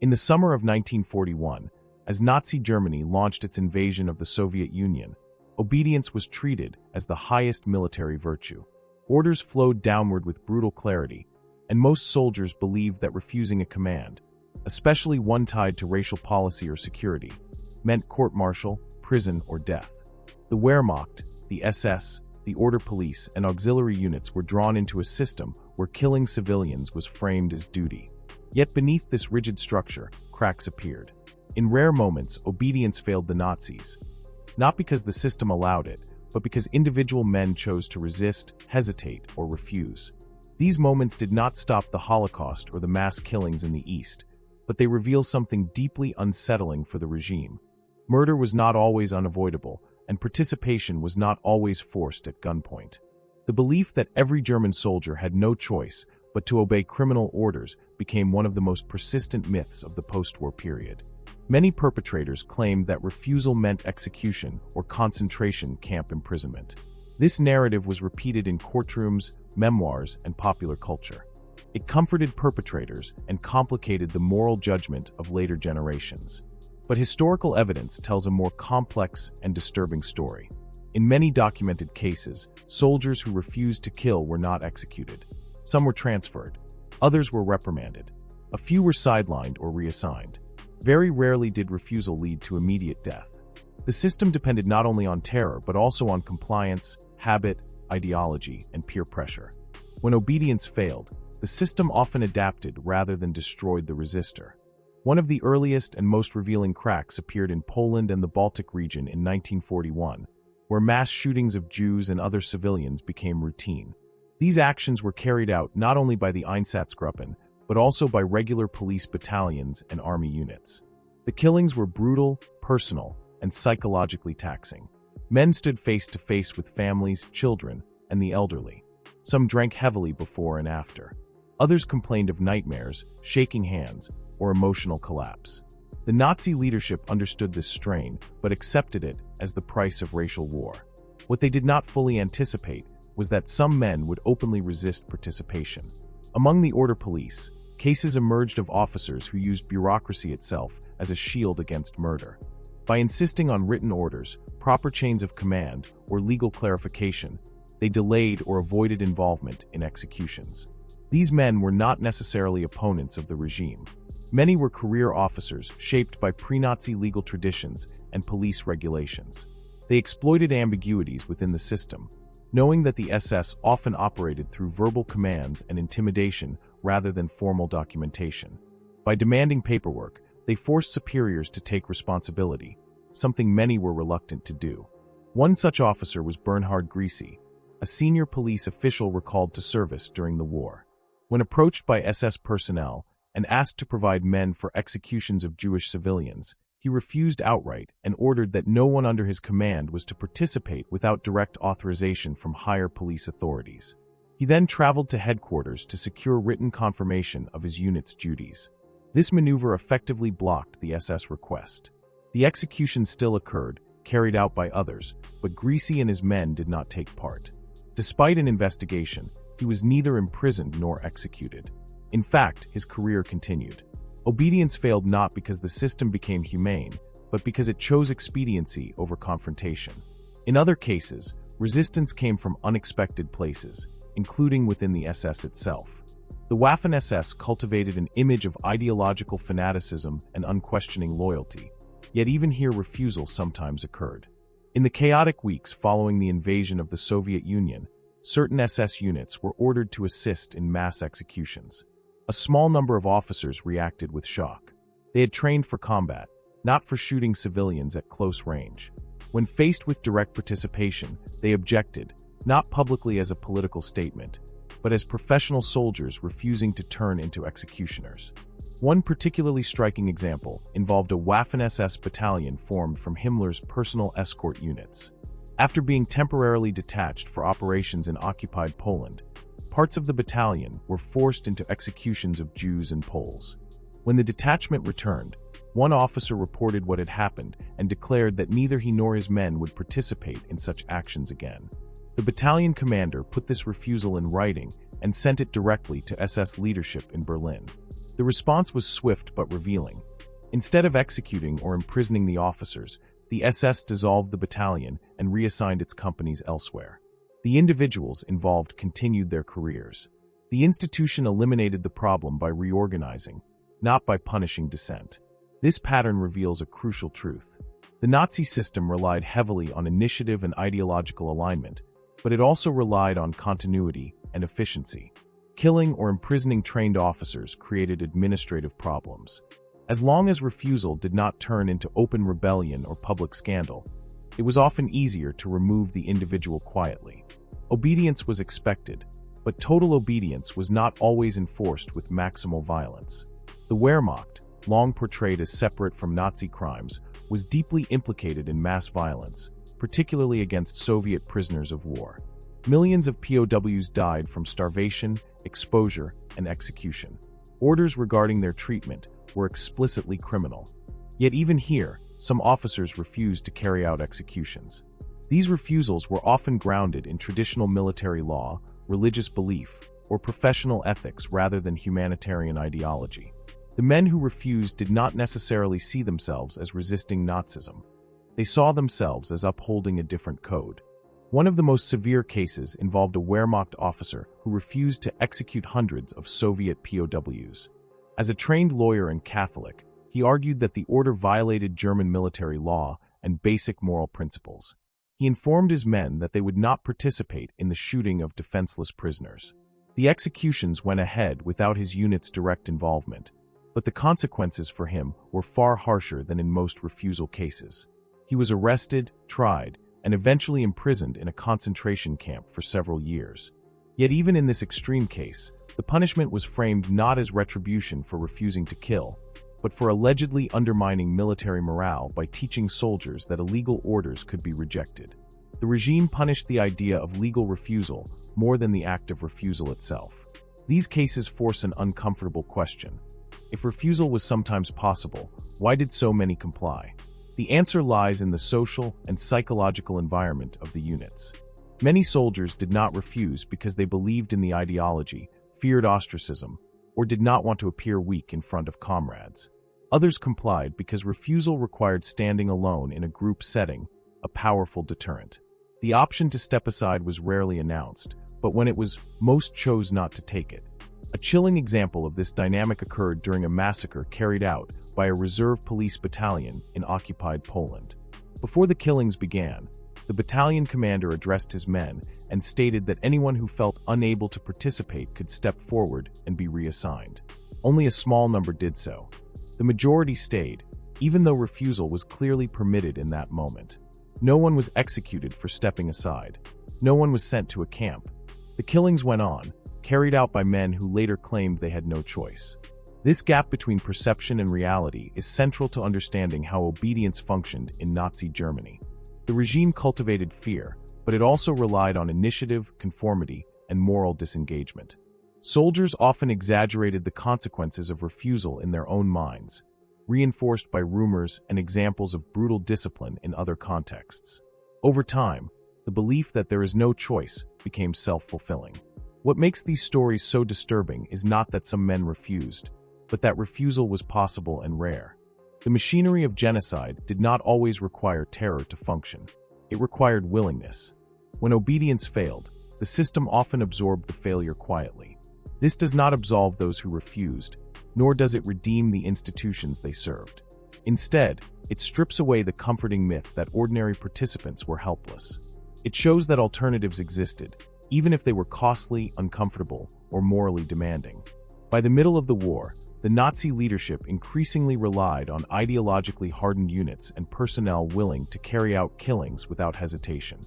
In the summer of 1941, as Nazi Germany launched its invasion of the Soviet Union, obedience was treated as the highest military virtue. Orders flowed downward with brutal clarity, and most soldiers believed that refusing a command, especially one tied to racial policy or security, meant court-martial, prison, or death. The Wehrmacht, the SS, the order police, and auxiliary units were drawn into a system where killing civilians was framed as duty. Yet beneath this rigid structure, cracks appeared. In rare moments, obedience failed the Nazis, not because the system allowed it, but because individual men chose to resist, hesitate, or refuse. These moments did not stop the Holocaust or the mass killings in the East, but they reveal something deeply unsettling for the regime. Murder was not always unavoidable, and participation was not always forced at gunpoint. The belief that every German soldier had no choice but to obey criminal orders became one of the most persistent myths of the post-war period. Many perpetrators claimed that refusal meant execution or concentration camp imprisonment. This narrative was repeated in courtrooms, memoirs, and popular culture. It comforted perpetrators and complicated the moral judgment of later generations. But historical evidence tells a more complex and disturbing story. In many documented cases, soldiers who refused to kill were not executed. Some were transferred. Others were reprimanded. A few were sidelined or reassigned. Very rarely did refusal lead to immediate death. The system depended not only on terror but also on compliance, habit, ideology, and peer pressure. When obedience failed, the system often adapted rather than destroyed the resistor. One of the earliest and most revealing cracks appeared in Poland and the Baltic region in 1941, where mass shootings of Jews and other civilians became routine. These actions were carried out not only by the Einsatzgruppen, but also by regular police battalions and army units. The killings were brutal, personal, and psychologically taxing. Men stood face to face with families, children, and the elderly. Some drank heavily before and after. Others complained of nightmares, shaking hands, or emotional collapse. The Nazi leadership understood this strain, but accepted it as the price of racial war. What they did not fully anticipate was that some men would openly resist participation. Among the order police, cases emerged of officers who used bureaucracy itself as a shield against murder. By insisting on written orders, proper chains of command, or legal clarification, they delayed or avoided involvement in executions. These men were not necessarily opponents of the regime. Many were career officers shaped by pre-Nazi legal traditions and police regulations. They exploited ambiguities within the system, knowing that the SS often operated through verbal commands and intimidation rather than formal documentation. By demanding paperwork, they forced superiors to take responsibility, something many were reluctant to do. One such officer was Bernhard Griessy, a senior police official recalled to service during the war. When approached by SS personnel and asked to provide men for executions of Jewish civilians, he refused outright and ordered that no one under his command was to participate without direct authorization from higher police authorities. He then traveled to headquarters to secure written confirmation of his unit's duties. This maneuver effectively blocked the SS request. The execution still occurred, carried out by others, but Griessy and his men did not take part. Despite an investigation, he was neither imprisoned nor executed. In fact, his career continued. Obedience failed not because the system became humane, but because it chose expediency over confrontation. In other cases, resistance came from unexpected places, including within the SS itself. The Waffen-SS cultivated an image of ideological fanaticism and unquestioning loyalty, yet even here refusal sometimes occurred. In the chaotic weeks following the invasion of the Soviet Union, certain SS units were ordered to assist in mass executions. A small number of officers reacted with shock. They had trained for combat, not for shooting civilians at close range. When faced with direct participation, they objected, not publicly as a political statement, but as professional soldiers refusing to turn into executioners. One particularly striking example involved a Waffen-SS battalion formed from Himmler's personal escort units. After being temporarily detached for operations in occupied Poland, parts of the battalion were forced into executions of Jews and Poles. When the detachment returned, one officer reported what had happened and declared that neither he nor his men would participate in such actions again. The battalion commander put this refusal in writing and sent it directly to SS leadership in Berlin. The response was swift but revealing. Instead of executing or imprisoning the officers, the SS dissolved the battalion and reassigned its companies elsewhere. The individuals involved continued their careers. The institution eliminated the problem by reorganizing, not by punishing dissent. This pattern reveals a crucial truth. The Nazi system relied heavily on initiative and ideological alignment, but it also relied on continuity and efficiency. Killing or imprisoning trained officers created administrative problems. As long as refusal did not turn into open rebellion or public scandal, it was often easier to remove the individual quietly. Obedience was expected, but total obedience was not always enforced with maximal violence. The Wehrmacht, long portrayed as separate from Nazi crimes, was deeply implicated in mass violence, particularly against Soviet prisoners of war. Millions of POWs died from starvation, exposure, and execution. Orders regarding their treatment were explicitly criminal. Yet even here, some officers refused to carry out executions. These refusals were often grounded in traditional military law, religious belief, or professional ethics rather than humanitarian ideology. The men who refused did not necessarily see themselves as resisting Nazism. They saw themselves as upholding a different code. One of the most severe cases involved a Wehrmacht officer who refused to execute hundreds of Soviet POWs. As a trained lawyer and Catholic, he argued that the order violated German military law and basic moral principles. He informed his men that they would not participate in the shooting of defenseless prisoners. The executions went ahead without his unit's direct involvement, but the consequences for him were far harsher than in most refusal cases. He was arrested, tried, and eventually imprisoned in a concentration camp for several years. Yet even in this extreme case, the punishment was framed not as retribution for refusing to kill, but for allegedly undermining military morale by teaching soldiers that illegal orders could be rejected. The regime punished the idea of legal refusal more than the act of refusal itself. These cases force an uncomfortable question. If refusal was sometimes possible, why did so many comply? The answer lies in the social and psychological environment of the units. Many soldiers did not refuse because they believed in the ideology, feared ostracism, or did not want to appear weak in front of comrades. Others complied because refusal required standing alone in a group setting, a powerful deterrent. The option to step aside was rarely announced, but when it was, most chose not to take it. A chilling example of this dynamic occurred during a massacre carried out by a reserve police battalion in occupied Poland. Before the killings began, the battalion commander addressed his men and stated that anyone who felt unable to participate could step forward and be reassigned. Only a small number did so. The majority stayed, even though refusal was clearly permitted in that moment. No one was executed for stepping aside. No one was sent to a camp. The killings went on, carried out by men who later claimed they had no choice. This gap between perception and reality is central to understanding how obedience functioned in Nazi Germany. The regime cultivated fear, but it also relied on initiative, conformity, and moral disengagement. Soldiers often exaggerated the consequences of refusal in their own minds, reinforced by rumors and examples of brutal discipline in other contexts. Over time, the belief that there is no choice became self-fulfilling. What makes these stories so disturbing is not that some men refused, but that refusal was possible and rare. The machinery of genocide did not always require terror to function. It required willingness. When obedience failed, the system often absorbed the failure quietly. This does not absolve those who refused, nor does it redeem the institutions they served. Instead, it strips away the comforting myth that ordinary participants were helpless. It shows that alternatives existed, even if they were costly, uncomfortable, or morally demanding. By the middle of the war, the Nazi leadership increasingly relied on ideologically hardened units and personnel willing to carry out killings without hesitation.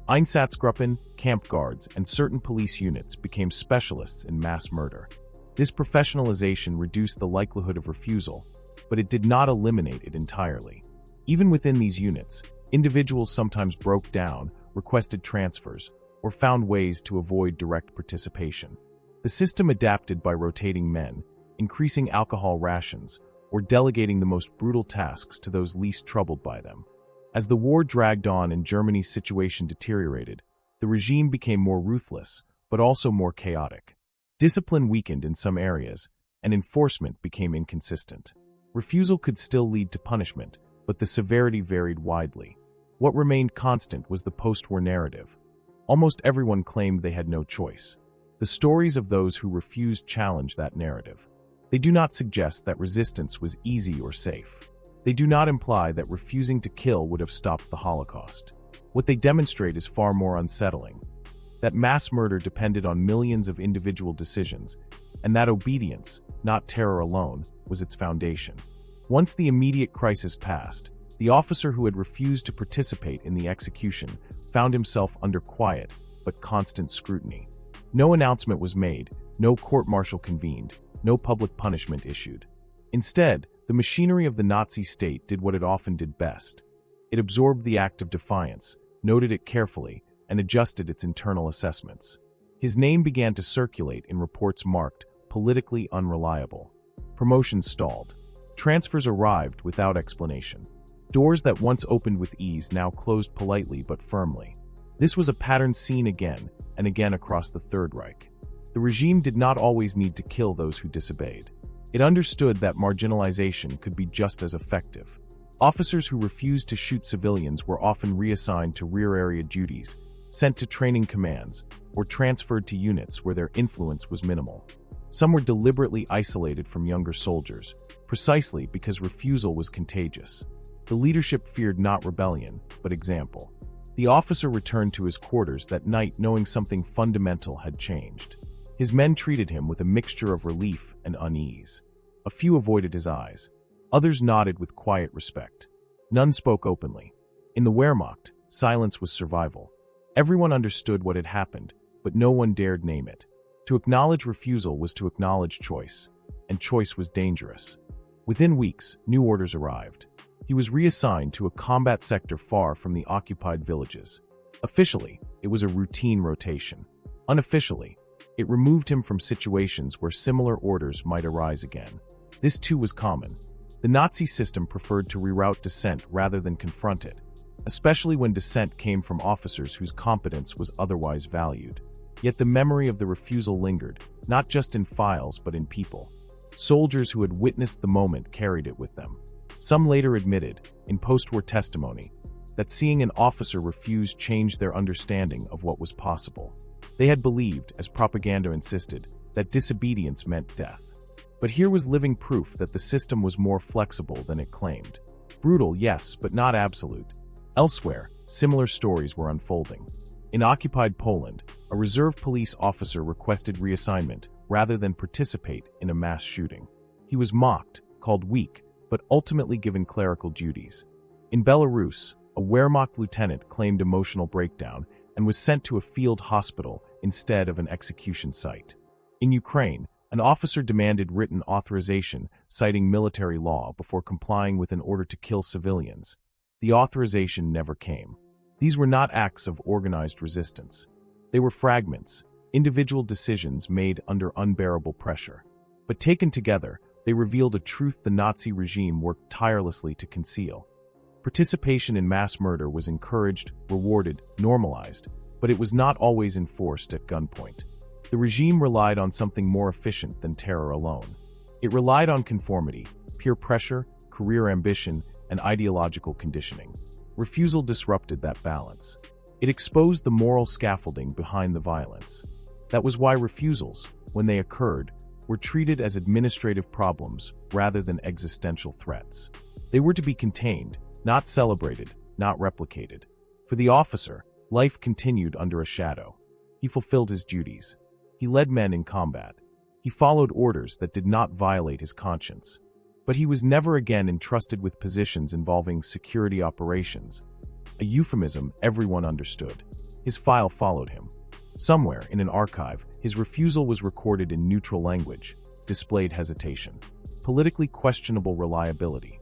Einsatzgruppen, camp guards, and certain police units became specialists in mass murder. This professionalization reduced the likelihood of refusal, but it did not eliminate it entirely. Even within these units, individuals sometimes broke down, requested transfers, or found ways to avoid direct participation. The system adapted by rotating men, increasing alcohol rations, or delegating the most brutal tasks to those least troubled by them. As the war dragged on and Germany's situation deteriorated, the regime became more ruthless, but also more chaotic. Discipline weakened in some areas, and enforcement became inconsistent. Refusal could still lead to punishment, but the severity varied widely. What remained constant was the post-war narrative. Almost everyone claimed they had no choice. The stories of those who refused challenge that narrative. They do not suggest that resistance was easy or safe. They do not imply that refusing to kill would have stopped the Holocaust. What they demonstrate is far more unsettling. That mass murder depended on millions of individual decisions, and that obedience, not terror alone, was its foundation. Once the immediate crisis passed, the officer who had refused to participate in the execution found himself under quiet but constant scrutiny. No announcement was made, no court-martial convened, no public punishment issued. Instead, the machinery of the Nazi state did what it often did best. It absorbed the act of defiance, noted it carefully, and adjusted its internal assessments. His name began to circulate in reports marked politically unreliable. Promotions stalled. Transfers arrived without explanation. Doors that once opened with ease now closed politely but firmly. This was a pattern seen again and again across the Third Reich. The regime did not always need to kill those who disobeyed. It understood that marginalization could be just as effective. Officers who refused to shoot civilians were often reassigned to rear area duties, sent to training commands, or transferred to units where their influence was minimal. Some were deliberately isolated from younger soldiers, precisely because refusal was contagious. The leadership feared not rebellion, but example. The officer returned to his quarters that night knowing something fundamental had changed. His men treated him with a mixture of relief and unease. A few avoided his eyes. Others nodded with quiet respect. None spoke openly. In the Wehrmacht, silence was survival. Everyone understood what had happened, but no one dared name it. To acknowledge refusal was to acknowledge choice, and choice was dangerous. Within weeks, new orders arrived. He was reassigned to a combat sector far from the occupied villages. Officially, it was a routine rotation. Unofficially, it removed him from situations where similar orders might arise again. This too was common. The Nazi system preferred to reroute dissent rather than confront it, especially when dissent came from officers whose competence was otherwise valued. Yet the memory of the refusal lingered, not just in files but in people. Soldiers who had witnessed the moment carried it with them. Some later admitted, in post-war testimony, that seeing an officer refuse changed their understanding of what was possible. They had believed, as propaganda insisted, that disobedience meant death. But here was living proof that the system was more flexible than it claimed. Brutal, yes, but not absolute. Elsewhere, similar stories were unfolding. In occupied Poland, a reserve police officer requested reassignment rather than participate in a mass shooting. He was mocked, called weak, but ultimately given clerical duties. In Belarus, a Wehrmacht lieutenant claimed emotional breakdown and was sent to a field hospital instead of an execution site. In Ukraine, an officer demanded written authorization citing military law before complying with an order to kill civilians. The authorization never came. These were not acts of organized resistance. They were fragments, individual decisions made under unbearable pressure. But taken together, they revealed a truth the Nazi regime worked tirelessly to conceal. Participation in mass murder was encouraged, rewarded, normalized, but it was not always enforced at gunpoint. The regime relied on something more efficient than terror alone. It relied on conformity, peer pressure, career ambition, and ideological conditioning. Refusal disrupted that balance. It exposed the moral scaffolding behind the violence. That was why refusals, when they occurred, were treated as administrative problems rather than existential threats. They were to be contained, not celebrated, not replicated. For the officer, life continued under a shadow. He fulfilled his duties. He led men in combat. He followed orders that did not violate his conscience. But he was never again entrusted with positions involving security operations, a euphemism everyone understood. His file followed him. Somewhere in an archive, his refusal was recorded in neutral language, displayed hesitation, politically questionable reliability.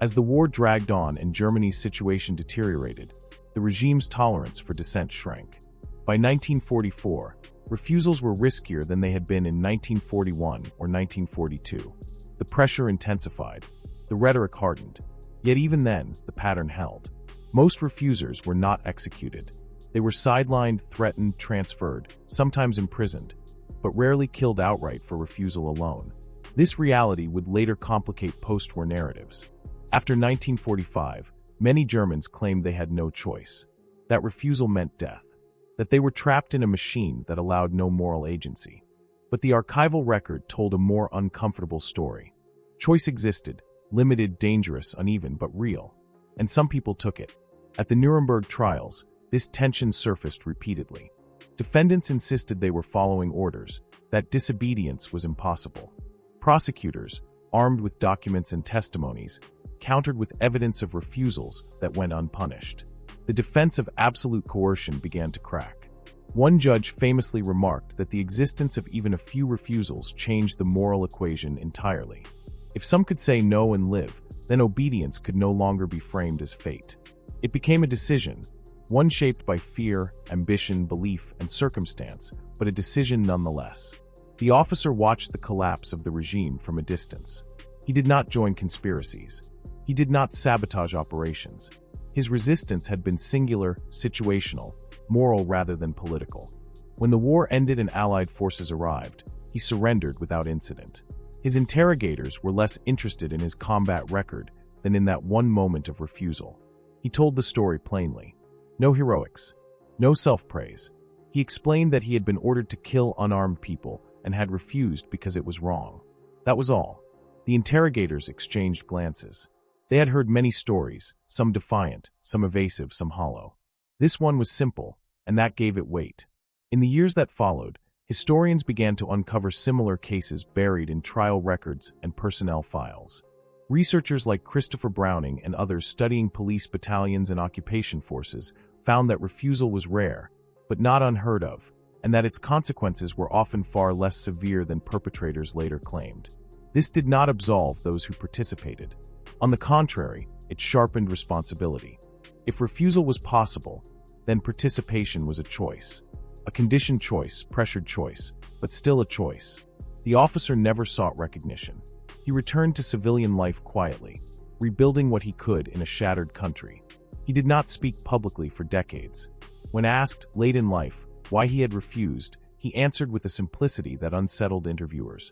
As the war dragged on and Germany's situation deteriorated, the regime's tolerance for dissent shrank. By 1944, refusals were riskier than they had been in 1941 or 1942. The pressure intensified. The rhetoric hardened. Yet even then, the pattern held. Most refusers were not executed. They were sidelined, threatened, transferred, sometimes imprisoned, but rarely killed outright for refusal alone. This reality would later complicate post-war narratives. After 1945, many Germans claimed they had no choice, that refusal meant death, that they were trapped in a machine that allowed no moral agency. But the archival record told a more uncomfortable story. Choice existed, limited, dangerous, uneven, but real. And some people took it. At the Nuremberg trials, this tension surfaced repeatedly. Defendants insisted they were following orders, that disobedience was impossible. Prosecutors, armed with documents and testimonies, countered with evidence of refusals that went unpunished. The defense of absolute coercion began to crack. One judge famously remarked that the existence of even a few refusals changed the moral equation entirely. If some could say no and live, then obedience could no longer be framed as fate. It became a decision, one shaped by fear, ambition, belief, and circumstance, but a decision nonetheless. The officer watched the collapse of the regime from a distance. He did not join conspiracies. He did not sabotage operations. His resistance had been singular, situational, moral rather than political. When the war ended and Allied forces arrived, he surrendered without incident. His interrogators were less interested in his combat record than in that one moment of refusal. He told the story plainly. No heroics. No self-praise. He explained that he had been ordered to kill unarmed people and had refused because it was wrong. That was all. The interrogators exchanged glances. They had heard many stories, some defiant, some evasive, some hollow. This one was simple, and that gave it weight. In the years that followed, historians began to uncover similar cases buried in trial records and personnel files. Researchers like Christopher Browning and others studying police battalions and occupation forces found that refusal was rare, but not unheard of, and that its consequences were often far less severe than perpetrators later claimed. This did not absolve those who participated. On the contrary, it sharpened responsibility. If refusal was possible, then participation was a choice. A conditioned choice, pressured choice, but still a choice. The officer never sought recognition. He returned to civilian life quietly, rebuilding what he could in a shattered country. He did not speak publicly for decades. When asked, late in life, why he had refused, he answered with a simplicity that unsettled interviewers.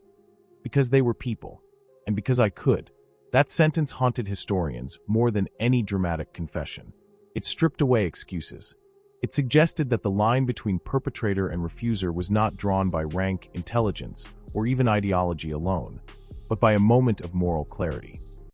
Because they were people, and because I could. That sentence haunted historians more than any dramatic confession. It stripped away excuses. It suggested that the line between perpetrator and refuser was not drawn by rank, intelligence, or even ideology alone, but by a moment of moral clarity.